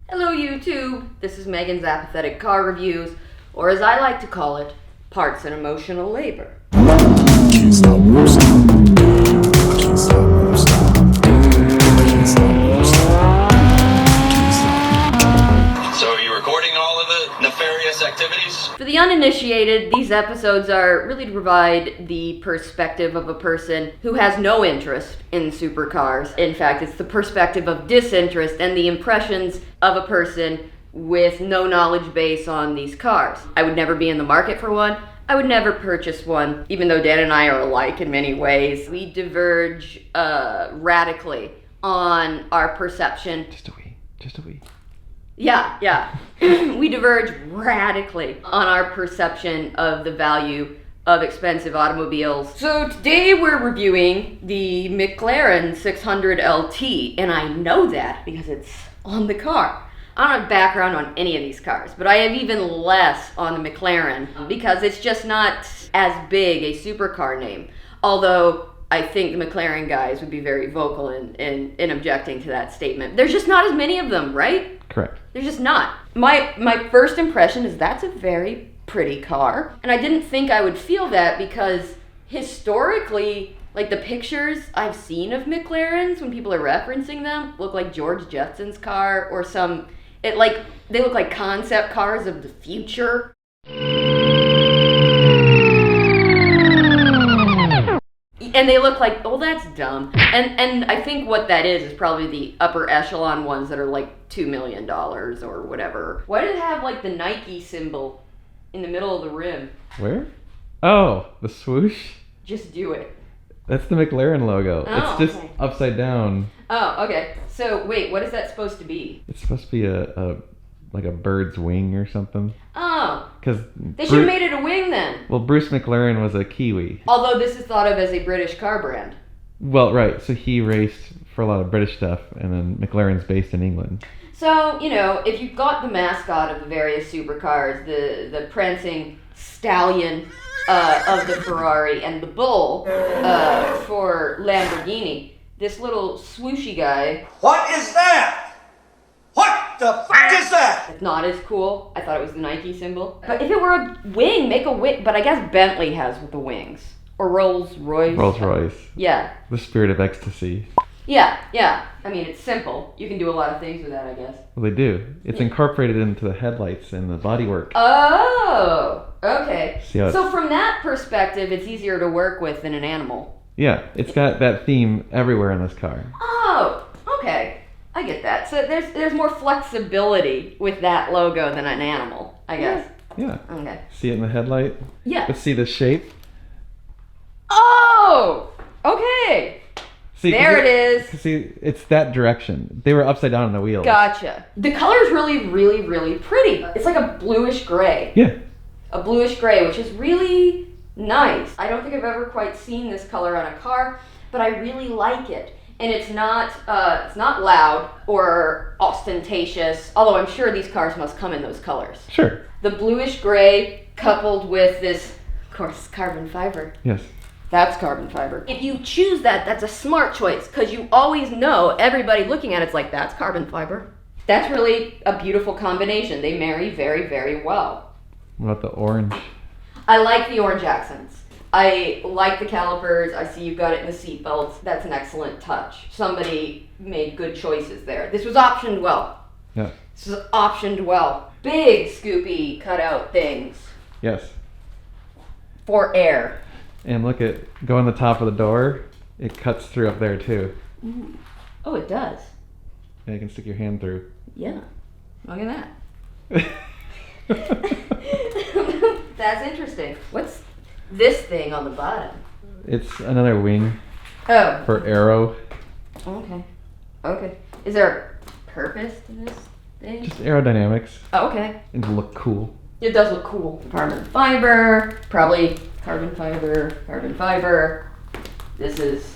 Hello YouTube, this is Megan's Apathetic Car Reviews, or as I like to call it, Parts and Emotional Labor. Can't stop, won't stop. Can't stop, won't stop. Can't stop, won't stop. Can't stop. So are you recording all of the nefarious activities? For the uninitiated, these episodes are really to provide the perspective of a person who has no interest in supercars. In fact, it's the perspective of disinterest and the impressions of a person with no knowledge base on these cars. I would never be in the market for one. I would never purchase one, even though Dan and I are alike in many ways. We diverge radically on our perception. Just a wee. Yeah. We diverge radically on our perception of the value of expensive automobiles. So today we're reviewing the McLaren 600 LT, and I know that because it's on the car. I don't have background on any of these cars, but I have even less on the McLaren because it's just not as big a supercar name. Although I think the McLaren guys would be very vocal in objecting to that statement. There's just not as many of them, right? Correct. There's just not. My first impression is that's a very pretty car. And I didn't think I would feel that because historically, like the pictures I've seen of McLarens when people are referencing them look like George Jetson's car or they look like concept cars of the future. And they look like, oh, that's dumb. And I think what that is probably the upper echelon ones that are like $2 million or whatever. Why did it have like the Nike symbol in the middle of the rim? Where? Oh, the swoosh? Just do it. That's the McLaren logo. Oh, it's just okay. upside down. Oh, okay. So wait, what is that supposed to be? It's supposed to be a bird's wing or something. Oh, Because they should have made it a wing then. Well, Bruce McLaren was a Kiwi. Although this is thought of as a British car brand. Well, right. So he raced for a lot of British stuff, and then McLaren's based in England. So, if you've got the mascot of the various supercars, the prancing stallion of the Ferrari and the bull for Lamborghini, this little swooshy guy. What is that? What the fuck is that? It's not as cool. I thought it was the Nike symbol. But if it were a wing, make a wing. But I guess Bentley has the wings. Or Rolls-Royce. Rolls-Royce. Yeah. The spirit of ecstasy. Yeah. I mean, it's simple. You can do a lot of things with that, I guess. Well, they do. It's incorporated into the headlights and the bodywork. Oh, okay. See how So from that perspective, it's easier to work with than an animal. Yeah, it's got that theme everywhere in this car. Oh, okay. I get that. So there's more flexibility with that logo than an animal, I guess. Yeah. Okay. See it in the headlight? Yeah. Let's see the shape. Oh, okay. See, There it is. See, it's that direction. They were upside down on the wheels. Gotcha. The color's really, really, really pretty. It's like a bluish gray. Yeah. A bluish gray, which is really nice. I don't think I've ever quite seen this color on a car, but I really like it. And it's not loud or ostentatious, although I'm sure these cars must come in those colors. Sure. The bluish gray coupled with this, of course, carbon fiber. Yes. That's carbon fiber. If you choose that, that's a smart choice because you always know everybody looking at it's like, that's carbon fiber. That's really a beautiful combination. They marry very, very well. What about the orange? I like the orange accents. I like the calipers. I see you've got it in the seatbelts. That's an excellent touch. Somebody made good choices there. This was optioned well. Yeah. This was optioned well. Big scoopy cutout things Yes. for air. And look at, go on the top of the door. It cuts through up there too. Oh, it does. And you can stick your hand through. Yeah. Look at that. That's interesting. What's this thing on the bottom? It's another wing Oh. for aero. Okay. Is there a purpose to this thing? Just aerodynamics. Oh, okay. And to look cool. It does look cool. Carbon fiber, probably carbon fiber. This is,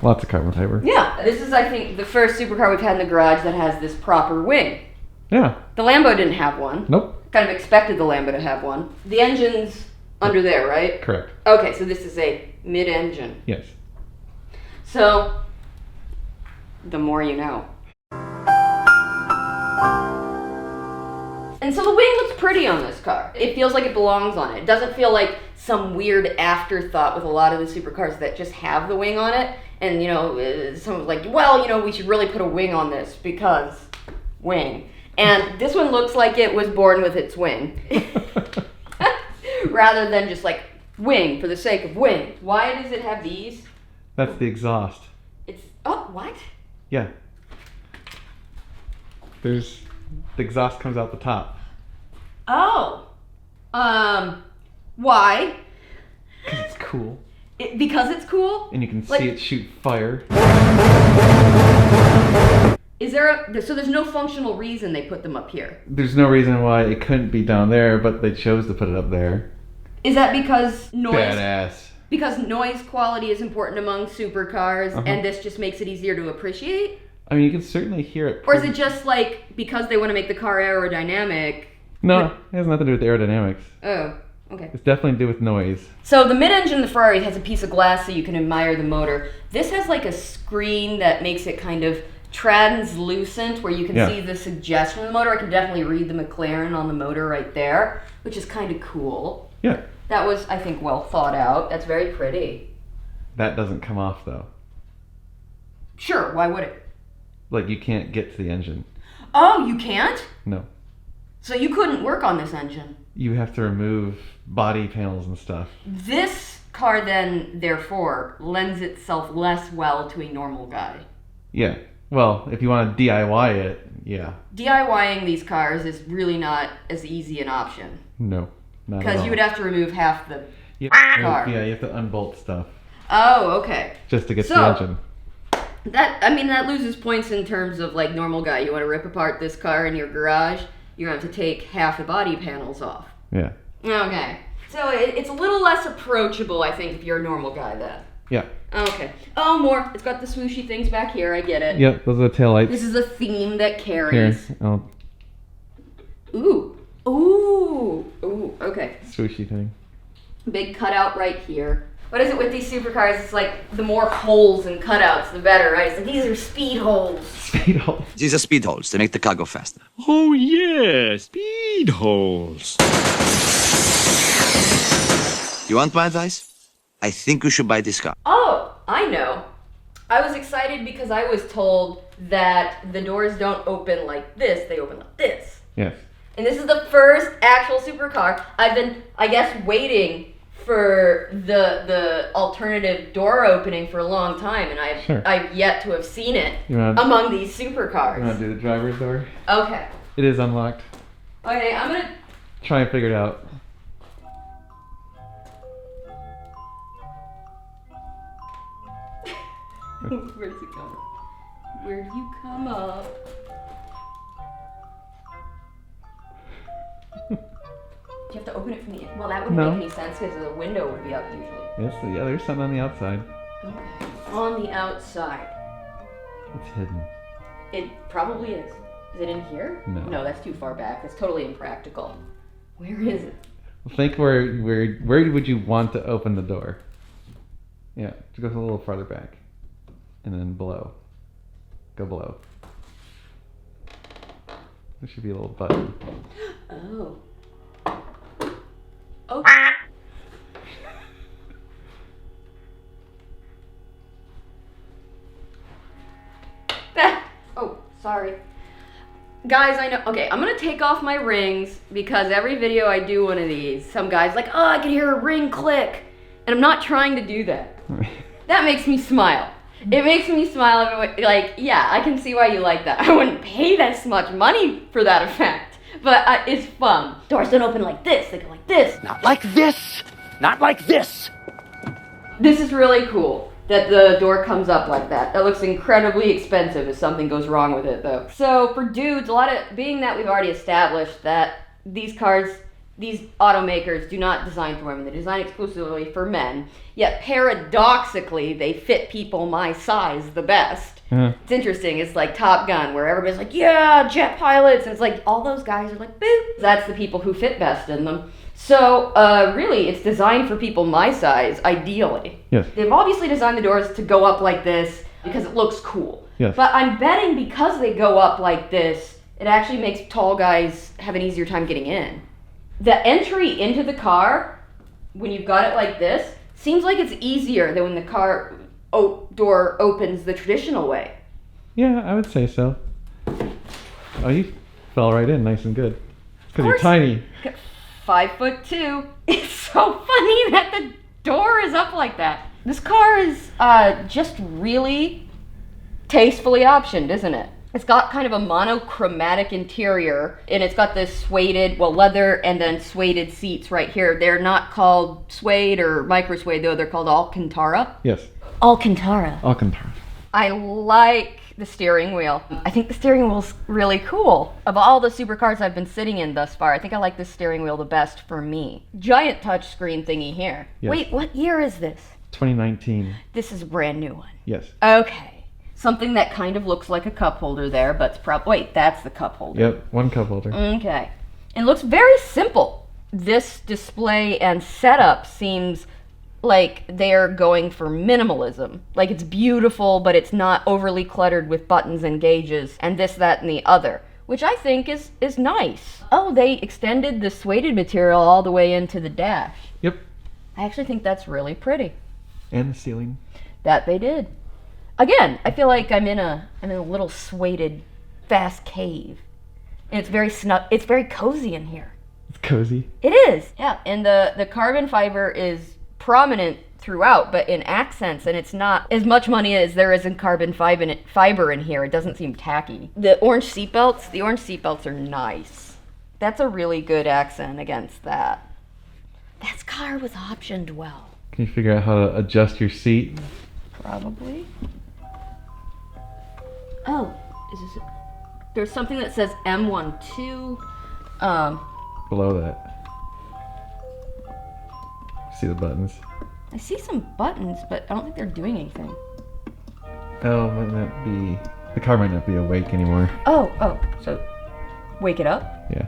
Lots of carbon fiber. yeah. This is, I think, the first supercar we've had in the garage that has this proper wing. Yeah. The Lambo didn't have one. Nope. Kind of expected the Lambo to have one. The engine's under there, right? Correct. Okay, so this is a mid-engine. Yes. So, the more you know. And so the wing looks pretty on this car. It feels like it belongs on it. It doesn't feel like some weird afterthought with a lot of the supercars that just have the wing on it. And, someone's like, well, we should really put a wing on this because wing. And this one looks like it was born with its wing. Rather than just like wing for the sake of wing. Why does it have these? That's the exhaust. What? Yeah. The exhaust comes out the top. Oh. Why? Because it's cool. Because it's cool? And you can see it shoot fire. So there's no functional reason they put them up here? There's no reason why it couldn't be down there, but they chose to put it up there. Is that because noise? Badass. Because noise quality is important among supercars, and this just makes it easier to appreciate? I mean, you can certainly hear it. Or is it just like because they want to make the car aerodynamic? No, it has nothing to do with aerodynamics. Oh, okay. It's definitely to do with noise. So the mid-engine of the Ferrari has a piece of glass so you can admire the motor. This has like a screen that makes it kind of translucent where you can see the suggestion of the motor. I can definitely read the McLaren on the motor right there, which is kind of cool. Yeah. That was, I think, well thought out. That's very pretty. That doesn't come off though. Sure, why would it? Like you can't get to the engine. Oh, you can't? No. So you couldn't work on this engine? You have to remove body panels and stuff. This car then, therefore, lends itself less well to a normal guy. Yeah. Well, if you want to DIY it, yeah. DIYing these cars is really not as easy an option. No, not at all. Because you would have to remove half the car. Yeah, you have to unbolt stuff. Oh, okay. Just to get to the engine. That loses points in terms of like normal guy. You want to rip apart this car in your garage, you're going to have to take half the body panels off. Yeah. Okay. So it's a little less approachable, I think, if you're a normal guy then. Yeah. Okay. Oh, more. It's got the swooshy things back here. I get it. Yep, those are the taillights. This is a theme that carries. Here, I'll... Ooh. Ooh. Ooh. Okay. Swooshy thing. Big cutout right here. What is it with these supercars? It's like the more holes and cutouts, the better, right? It's like these are speed holes. Speed holes. These are speed holes to make the car go faster. Oh, yeah, speed holes. You want my advice? I think you should buy this car. Oh, I know. I was excited because I was told that the doors don't open like this, they open like this. Yes. And this is the first actual supercar. I've been, I guess, waiting for the alternative door opening for a long time, and I've yet to have seen it among these supercars. You want to do the driver's door? Okay. It is unlocked. Okay, I'm gonna... Try and figure it out. Where does it come? Where do you come up? Do you have to open it from the end? Well, that wouldn't make any sense because the window would be up usually. Yes, yeah, there's something on the outside. Okay. On the outside. It's hidden. It probably is. Is it in here? No. No, that's too far back. That's totally impractical. Where is it? Think where would you want to open the door? Yeah, to go a little farther back. And then below. Go below. There should be a little button. Oh. Oh. Oh, sorry. Guys, I know. Okay, I'm gonna take off my rings because every video I do one of these, some guy's like, oh, I can hear a ring click. And I'm not trying to do that. That makes me smile. It makes me smile. Like, yeah, I can see why you like that. I wouldn't pay this much money for that effect, but it's fun. Doors don't open like this. They go like this. Not like this. Not like this. This is really cool that the door comes up like that. That looks incredibly expensive if something goes wrong with it, though. So for dudes, being that we've already established that these cars, these automakers do not design for women. They design exclusively for men. Yet paradoxically, they fit people my size the best. It's interesting. It's like Top Gun, where everybody's like, yeah, jet pilots. And it's like, all those guys are like, boop. That's the people who fit best in them. So, really, it's designed for people my size, ideally. Yes. They've obviously designed the doors to go up like this because it looks cool. Yes. But I'm betting because they go up like this, It actually makes tall guys have an easier time getting in. The entry into the car, when you've got it like this, seems like it's easier than when the car door opens the traditional way. Yeah, I would say so. Oh, you fell right in nice and good. Because you're course. tiny. 5'2". It's so funny that the door is up like that. This car is just really tastefully optioned, isn't it? It's got kind of a monochromatic interior, and it's got this suede, leather and then suede seats right here. They're not called suede or micro suede, though. They're called Alcantara. Yes. Alcantara. Alcantara. I like the steering wheel. I think the steering wheel's really cool. Of all the supercars I've been sitting in thus far, I think I like this steering wheel the best for me. Giant touchscreen thingy here. Yes. Wait, what year is this? 2019. This is a brand new one. Yes. Okay. Something that kind of looks like a cup holder there, but it's probably... Wait, that's the cup holder. Yep, one cup holder. Okay. It looks very simple. This display and setup seems like they're going for minimalism. Like it's beautiful, but it's not overly cluttered with buttons and gauges and this, that, and the other, which I think is nice. Oh, they extended the suede material all the way into the dash. Yep. I actually think that's really pretty. And the ceiling. That they did. Again, I feel like I'm in a little suede fast cave. And it's very snug. It's very cozy in here. It's cozy. It is. Yeah, and the carbon fiber is prominent throughout, but in accents, and it's not as much money as there is in carbon fiber in here. It doesn't seem tacky. The orange seatbelts are nice. That's a really good accent against that. That car was optioned well. Can you figure out how to adjust your seat? Probably. Oh, is this? There's something that says M12. Below that. See the buttons? I see some buttons, but I don't think they're doing anything. Oh, might not be. The car might not be awake anymore. Oh, so wake it up? Yeah.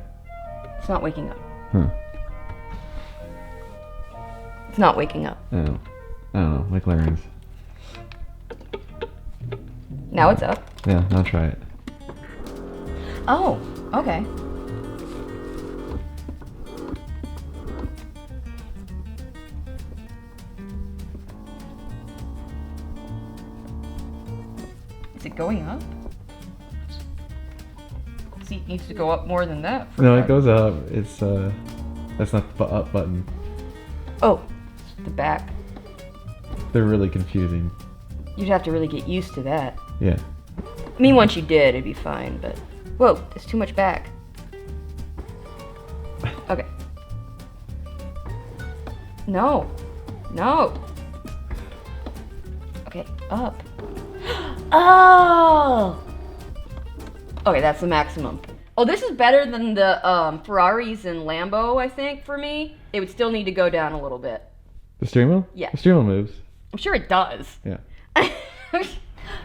It's not waking up. Huh. It's not waking up. I don't know. McLaren's. Now it's up. Yeah, I'll try it. Oh, okay. Is it going up? The seat needs to go up more than that. No, it goes up. It's that's not the up button. Oh, the back. They're really confusing. You'd have to really get used to that. Yeah. I mean, once you did, it'd be fine, but... Whoa, there's too much back. Okay. No. Okay, up. Oh! Okay, that's the maximum. Oh, this is better than the Ferraris and Lambo, I think, for me. It would still need to go down a little bit. The steering wheel? Yeah. The steering wheel moves. I'm sure it does. Yeah.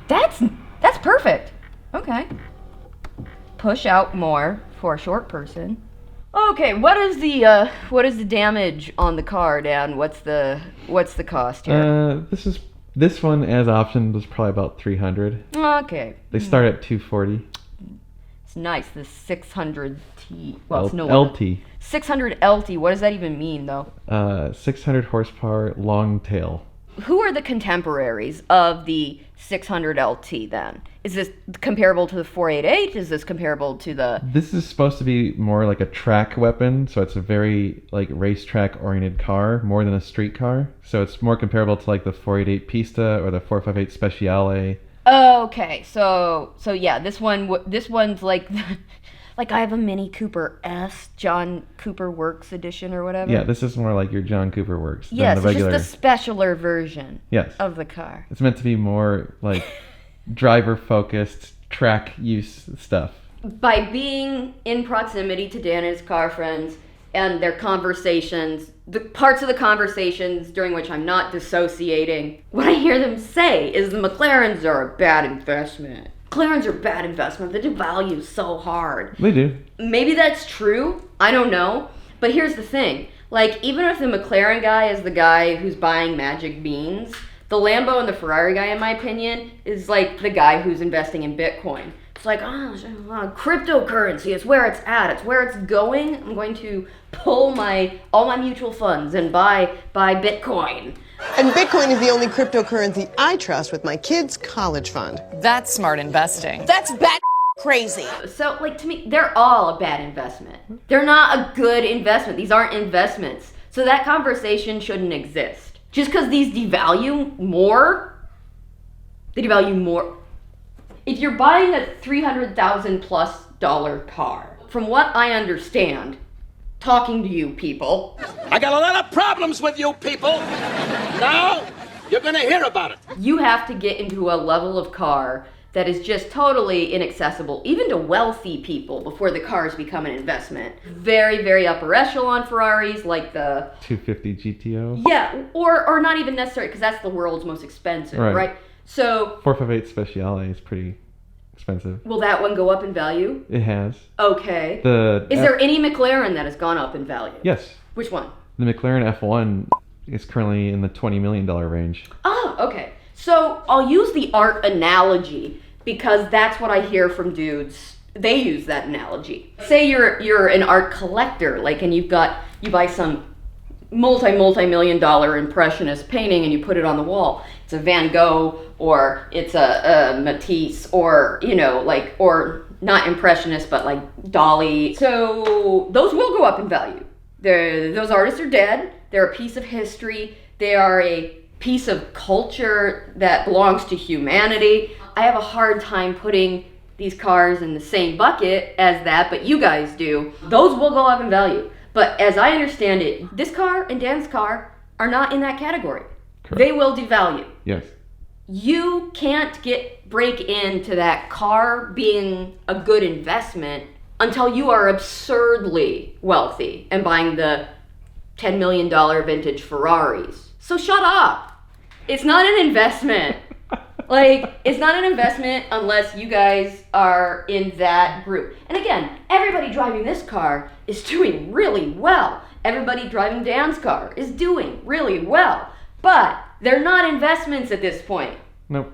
That's perfect. Okay. Push out more for a short person. Okay, what is the damage on the car, Dan? What's the cost here? This one as option was probably about $300. Okay. They start at $240. It's nice. The 600T. Well, it's no LT. 600 LT. What does that even mean, though? 600 horsepower long tail. Who are the contemporaries of the 600 LT then? Is this comparable to the 488? Is this comparable to the... This is supposed to be more like a track weapon, so it's a very like racetrack oriented car, more than a street car. So it's more comparable to like the 488 Pista or the 458 Speciale. Okay, so yeah, this one's like like I have a Mini Cooper S, John Cooper Works edition or whatever. Yeah, this is more like your John Cooper Works than yes, the regular. it's just the specialer version. Yes. Of the car. It's meant to be more like driver focused track use stuff. By being in proximity to Dan and his car friends and their conversations, the parts of the conversations during which I'm not dissociating, what I hear them say is the McLarens are a bad investment. McLarens are a bad investment. They devalue so hard. They do. Maybe that's true. I don't know. But here's the thing. Like, even if the McLaren guy is the guy who's buying magic beans, the Lambo and the Ferrari guy, in my opinion, is like the guy who's investing in Bitcoin. It's like, cryptocurrency is where it's at. It's where it's going. I'm going to pull all my mutual funds and buy Bitcoin. And Bitcoin is the only cryptocurrency I trust with my kids' college fund. That's smart investing. That's bat crazy. So, like, to me, they're all a bad investment. They're not a good investment. These aren't investments. So that conversation shouldn't exist. Just because these devalue more. If you're buying a $300,000+ car, from what I understand, talking to you people, I got a lot of problems with you people. Now, you're gonna hear about it. you have to get into a level of car that is just totally inaccessible, even to wealthy people, before the cars become an investment. Very, very upper echelon Ferraris, like the 250 GTO. yeah, or not even necessary, because that's the world's most expensive, right? So 458 Speciale is pretty expensive. will that one go up in value? It has. Okay. Is Is there any McLaren that has gone up in value? Yes. Which one? The McLaren F1 is currently in the $20 million range. Oh, okay. So I'll use the art analogy because that's what I hear from dudes. They use that analogy. Say you're an art collector, like, and you buy some multi-million dollar impressionist painting and you put it on the wall. It's a Van Gogh or it's a Matisse or, or not impressionist, but like Dali. So those will go up in value. Those artists are dead. They're a piece of history. They are a piece of culture that belongs to humanity. I have a hard time putting these cars in the same bucket as that, but you guys do. Those will go up in value. But as I understand it, this car and Dan's car are not in that category. Correct. They will devalue. Yes. You can't break into that car being a good investment until you are absurdly wealthy and buying the $10 million vintage Ferraris. So shut up. It's not an investment. It's not an investment unless you guys are in that group. And again, everybody driving this car is doing really well. Everybody driving Dan's car is doing really well. But they're not investments at this point. Nope.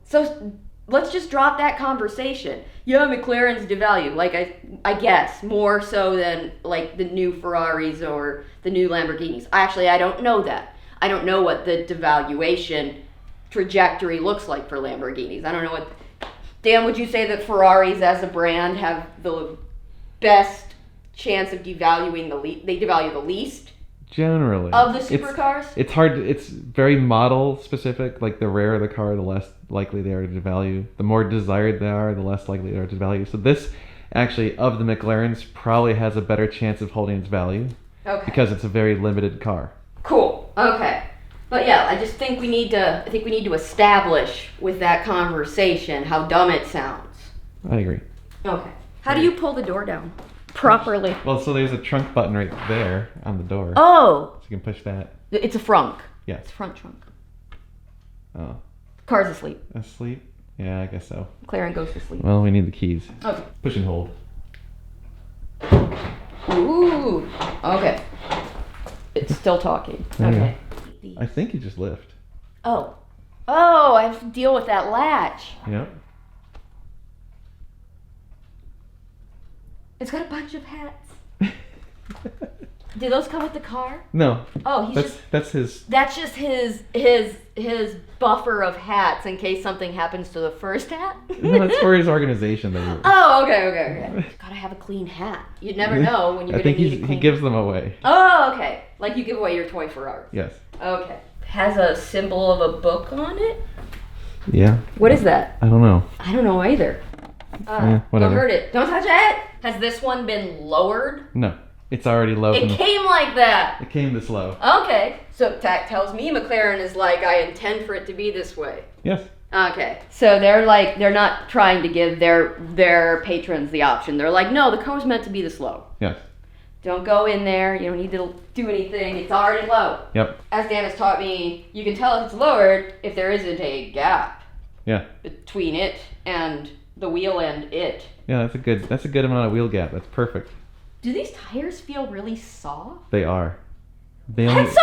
So let's just drop that conversation. Yeah, McLaren's devalued. I guess more so than like the new Ferraris or the new Lamborghinis. Actually, I don't know that. I don't know what the devaluation trajectory looks like for Lamborghinis. I don't know what. Dan, would you say that Ferraris as a brand have the best chance of devaluing they devalue the least? Generally. Of the supercars? It's hard. It's very model specific. Like the rarer the car, the less likely they are to devalue. The more desired they are, the less likely they are to devalue. So this, actually, of the McLarens, probably has a better chance of holding its value. Okay. Because it's a very limited car. Cool. Okay. But yeah, I just think we need to establish with that conversation how dumb it sounds. I agree. Okay. How do you pull the door down properly? Well, so there's a trunk button right there on the door. Oh, So you can push that. it's a frunk. Yes. It's a front trunk. Oh. Car's asleep. Asleep? Yeah, I guess so. McLaren goes to sleep. Well, we need the keys. Okay. Push and hold. Ooh. Okay. It's still talking. There you Okay. I think you just lift. Oh. Oh, I have to deal with that latch. Yep. It's got a bunch of hats. Do those come with the car? No. Oh, That's his. That's just his buffer of hats in case something happens to the first hat. No, that's for his organization. That Oh, okay. Gotta have a clean hat. You never know when you're I gonna think need a clean. he gives them away. Oh, okay. Like you give away your toy Ferrari. Yes. Okay. Has a symbol of a book on it. Yeah. What is that? I don't know. I don't know either. Whatever. Don't hurt it. Don't touch it. Has this one been lowered? No. It's already low. It came like that. It came this low. Okay. So that tells me McLaren is like, I intend for it to be this way. Yes. Okay. So they're not trying to give their patrons the option. They're like, no, the car's meant to be this low. Yes. Don't go in there. You don't need to do anything. It's already low. Yep. As Dan has taught me, you can tell if it's lowered if there isn't a gap Yeah. between it and the wheel and it. Yeah, that's a good amount of wheel gap. That's perfect. Do these tires feel really soft? They are. That's so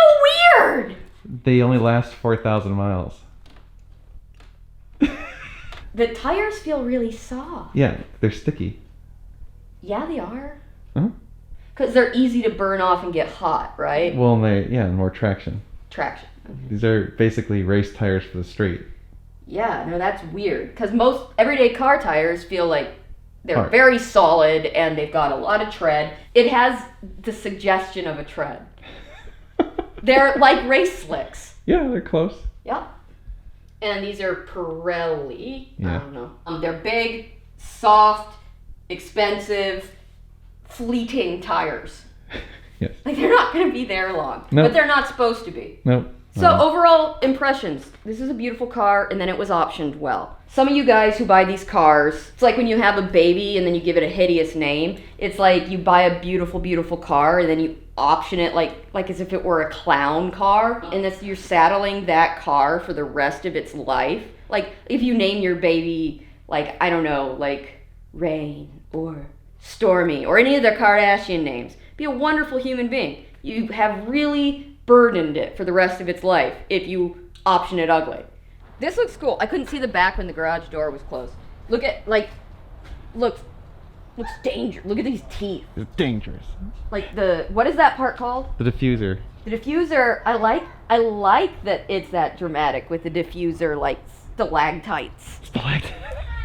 weird! They only last 4,000 miles. The tires feel really soft. Yeah, they're sticky. Yeah, they are. Huh? Because they're easy to burn off and get hot, right? Well, and more traction. Traction. These are basically race tires for the street. Yeah, no, that's weird. Because most everyday car tires feel like they're Hard. very solid and they've got a lot of tread. It has the suggestion of a tread. They're like race slicks. Yeah, they're close. Yeah. And these are Pirelli. I Yeah. don't know. They're big, soft, expensive, fleeting tires. Yes. Like they're not going to be there long. No. But they're not supposed to be. Nope. So overall impressions. This is a beautiful car and then it was optioned well. Some of you guys who buy these cars, it's like when you have a baby and then you give it a hideous name. It's like you buy a beautiful, beautiful car and then you option it like as if it were a clown car. And you're saddling that car for the rest of its life. Like if you name your baby like, I don't know, like Rain or Stormy or any of their Kardashian names. Be a wonderful human being. You have really burdened it for the rest of its life if you option it ugly. This looks cool. I couldn't see the back when the garage door was closed. Look at, looks dangerous. Look at these teeth. It's dangerous. Like what is that part called? The diffuser. The diffuser, I like that it's that dramatic with the diffuser, like stalactites.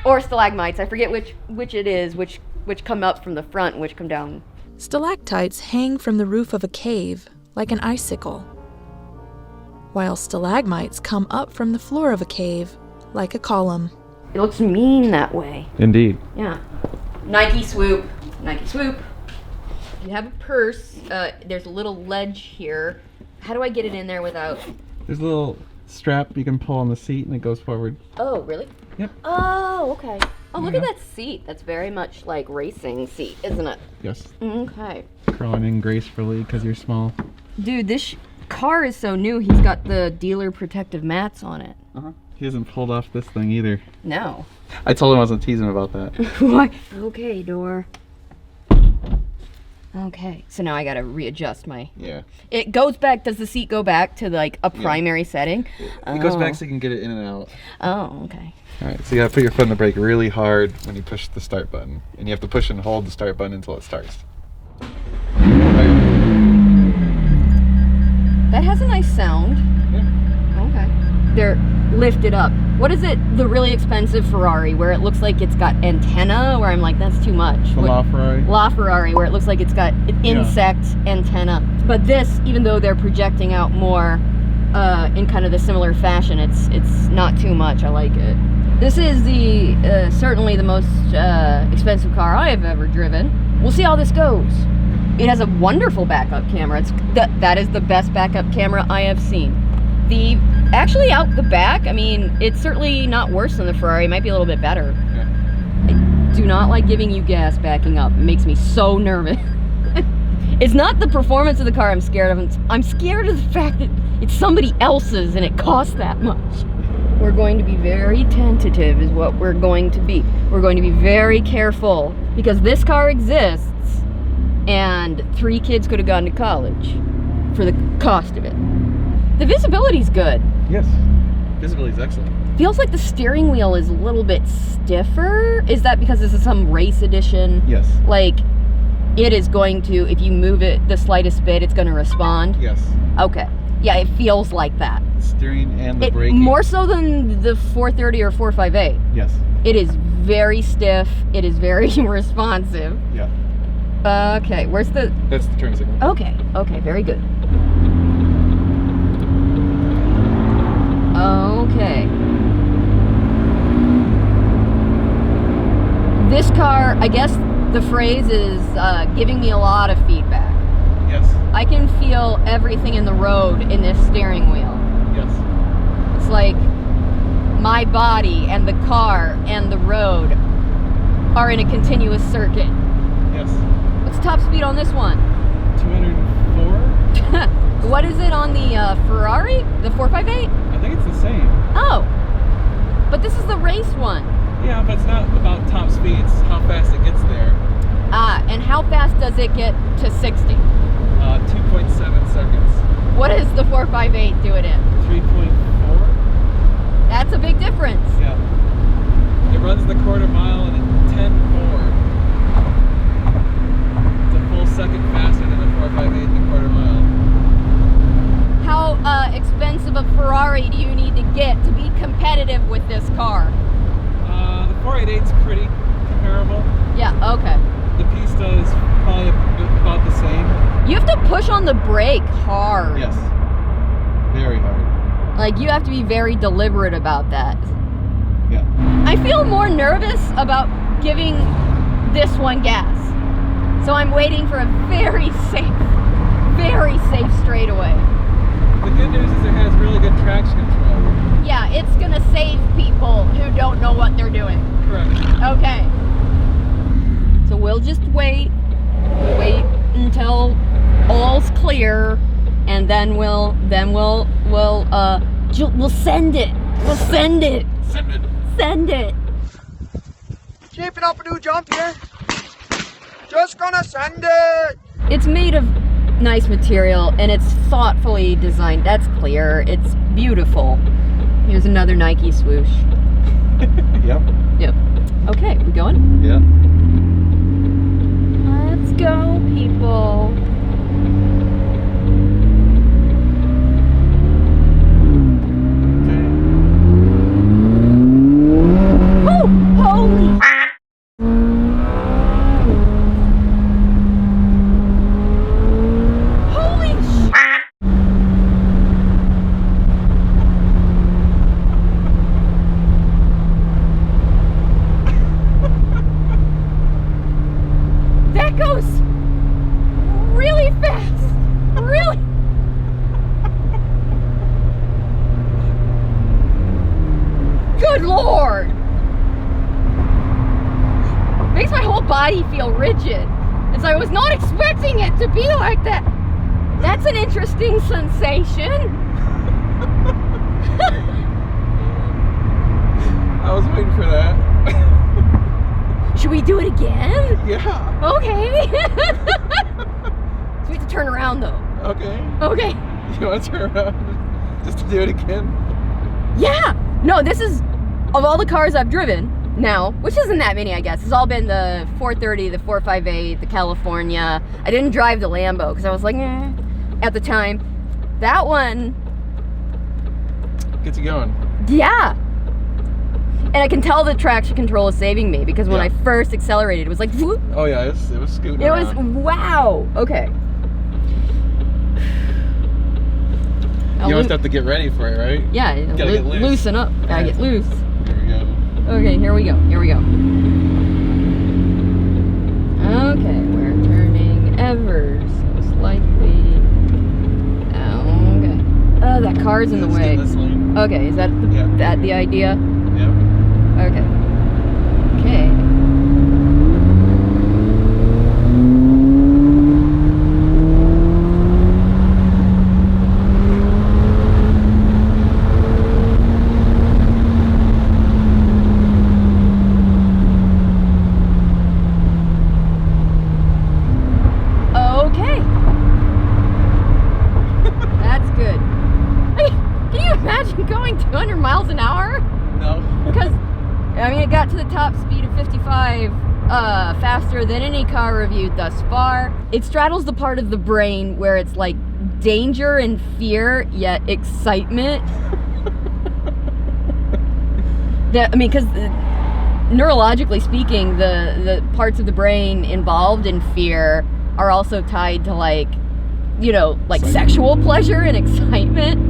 Or stalagmites. I forget which it is, which come up from the front and which come down. Stalactites hang from the roof of a cave, like an icicle, while stalagmites come up from the floor of a cave, like a column. It looks mean that way. Indeed. Yeah. Nike swoop. Nike swoop. If you have a purse, there's a little ledge here. How do I get it in there without... There's a little strap you can pull on the seat and it goes forward. Oh, really? Yep. Oh, okay. Oh, look at that seat. That's very much like racing seat, isn't it? Yes. Okay. Crawling in gracefully because you're small. Dude, this car is so new. He's got the dealer protective mats on it. Uh-huh. He hasn't pulled off this thing either. No. I told him I wasn't teasing about that. What? Okay, door. Okay, so now I gotta readjust my... Yeah. It goes back, does the seat go back to like a primary setting? It goes back so you can get it in and out. Oh, okay. Alright, so you gotta put your foot on the brake really hard when you push the start button. And you have to push and hold the start button until it starts. That has a nice sound. Yeah. Okay. They're lifted up. What is it, the really expensive Ferrari, where it looks like it's got antenna, where I'm like, that's too much. The LaFerrari? LaFerrari, where it looks like it's got an insect antenna. But this, even though they're projecting out more in kind of the similar fashion, it's not too much. I like it. This is the certainly the most expensive car I have ever driven. We'll see how this goes. It has a wonderful backup camera. That is the best backup camera I have seen. Actually out the back, I mean, it's certainly not worse than the Ferrari. It might be a little bit better. Yeah. I do not like giving you gas backing up. It makes me so nervous. It's not the performance of the car I'm scared of. I'm scared of the fact that it's somebody else's and it costs that much. We're going to be very tentative is what we're going to be. We're going to be very careful because this car exists and 3 kids could have gone to college for the cost of it. The visibility's good. Yes. Visibility's excellent. Feels like the steering wheel is a little bit stiffer. Is that because this is some race edition? Yes. Like, it is going to, if you move it the slightest bit, it's going to respond? Yes. Okay. Yeah, it feels like that. The steering and the braking. More so than the 430 or 458. Yes. It is very stiff. It is very responsive. Yeah. Okay, where's the... That's the turn signal. Okay, very good. Okay. This car, I guess the phrase is giving me a lot of feedback. Yes. I can feel everything in the road in this steering wheel. Yes. It's like my body and the car and the road are in a continuous circuit. Yes. What's top speed on this one? 204? What is it on the Ferrari? The 458? I think it's the same. Oh, but this is the race one. Yeah, but it's not about top speed, it's how fast it gets there. Ah, and how fast does it get to 60? 2.7 seconds. What does the 458 do it in? 3.4? That's a big difference. Yeah. runs the quarter mile in a 10.4. It's a full second faster than the 458 in the quarter mile. How expensive a Ferrari do you need to get to be competitive with this car? The 488's pretty comparable. Yeah, okay. The Pista is probably about the same. You have to push on the brake hard. Yes. Very hard. Like, you have to be very deliberate about that. Yeah. I feel more nervous about giving this one gas. So I'm waiting for a very safe straightaway. The good news is it has really good traction control. Yeah, it's gonna save people who don't know what they're doing. Correct. Okay. So we'll just wait until all's clear, and then we'll send it. We'll send it. Send it. Keeping up a new jump here. Just gonna send it. It's made of nice material and it's thoughtfully designed. That's clear. It's beautiful. Here's another Nike swoosh. Yep. Yep. Okay, we going? Yeah. Let's go, people. Oh, holy! Holy sh! That goes really fast. Really. Good Lord. Makes my whole body feel rigid. It's like I was not expecting it to be like that. That's an interesting sensation. I was waiting for that. Should we do it again? Yeah. Okay. So we have to turn around though. Okay. Okay. You want to turn around just to do it again? Yeah. No, this is, of all the cars I've driven now, which isn't that many, I guess. It's all been the 430, the 458, the California. I didn't drive the Lambo because I was like, at the time. That one, Gets you going. yeah. And I can tell the traction control is saving me because when I first accelerated, it was like, whoop. Oh yeah, it was scooting It was, around. wow. Okay. You almost have to get ready for it, right? Yeah, Gotta get loose. loosen up. Gotta get loose. Here we go. Okay, here we go. Here we go. Okay, we're turning ever so slightly. Okay. Oh, that car's in the Let's way. get this lane. Okay, is that the idea? Yep. Okay. Okay. Okay. That's good. Can you imagine going 200 miles an hour? No. Because, I mean, it got to the top speed of 55 faster than any car reviewed thus far. It straddles the part of the brain where it's like danger and fear, yet excitement. Because neurologically speaking, the parts of the brain involved in fear are also tied to like sexual pleasure and excitement.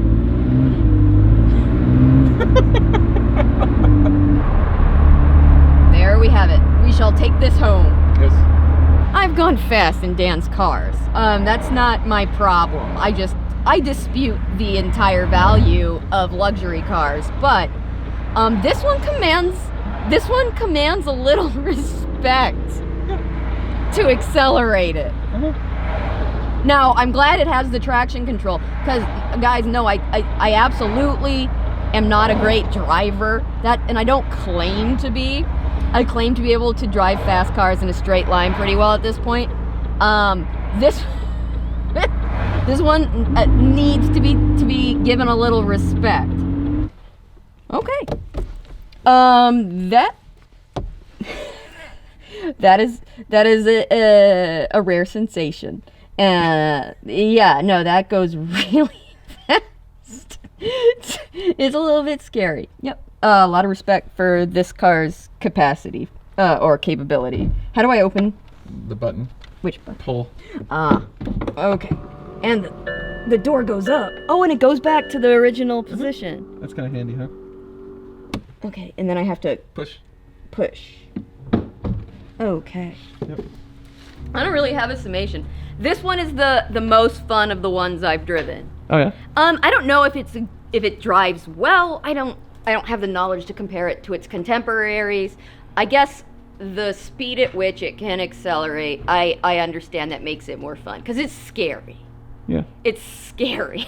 There we have it. We shall take this home. Yes. I've gone fast in Dan's cars. That's not my problem. I dispute the entire value of luxury cars, but this one commands a little respect to accelerate it. Now, I'm glad it has the traction control, because guys know I absolutely am not a great driver, and I don't claim to be. I claim to be able to drive fast cars in a straight line pretty well at this point. This one needs to be given a little respect. Okay. That That is a rare sensation. Yeah, no, that goes really fast. It's a little bit scary. Yep. A lot of respect for this car's capacity or capability. How do I open? The button. Which button? Pull. Okay. And the door goes up. Oh, and it goes back to the original position. That's kind of handy, huh? Okay, and then I have to Push. push. Okay. Yep. I don't really have a summation. This one is the most fun of the ones I've driven. Oh yeah. I don't know if it drives well. I don't have the knowledge to compare it to its contemporaries. I guess the speed at which it can accelerate, I understand that makes it more fun because it's scary. Yeah. It's scary.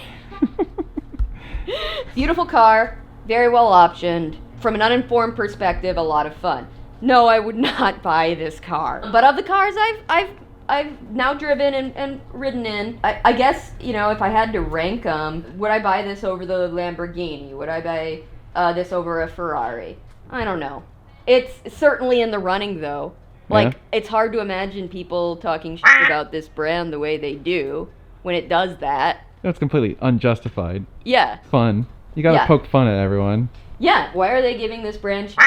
Beautiful car, very well optioned. From an uninformed perspective, a lot of fun. No, I would not buy this car. But of the cars I've now driven and ridden in, I guess, if I had to rank them, would I buy this over the Lamborghini? Would I buy this over a Ferrari? I don't know. It's certainly in the running, though. Like, it's hard to imagine people talking shit about this brand the way they do when it does that. That's completely unjustified. Yeah. Fun. You gotta poke fun at everyone. Yeah. Why are they giving this brand shit?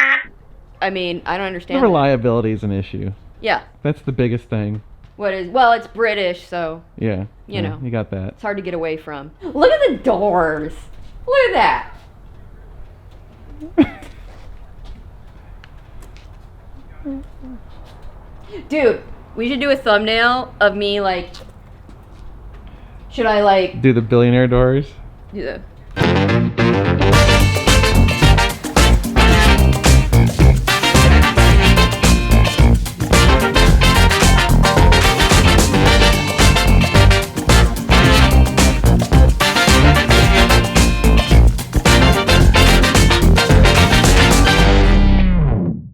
I mean, I don't understand. The reliability is an issue. Yeah. That's the biggest thing. Well, it's British, so. Yeah. You know. You got that. It's hard to get away from. Look at the doors. Look at that. Dude, we should do a thumbnail of me, like. Should I, like. Do the billionaire doors? Do the.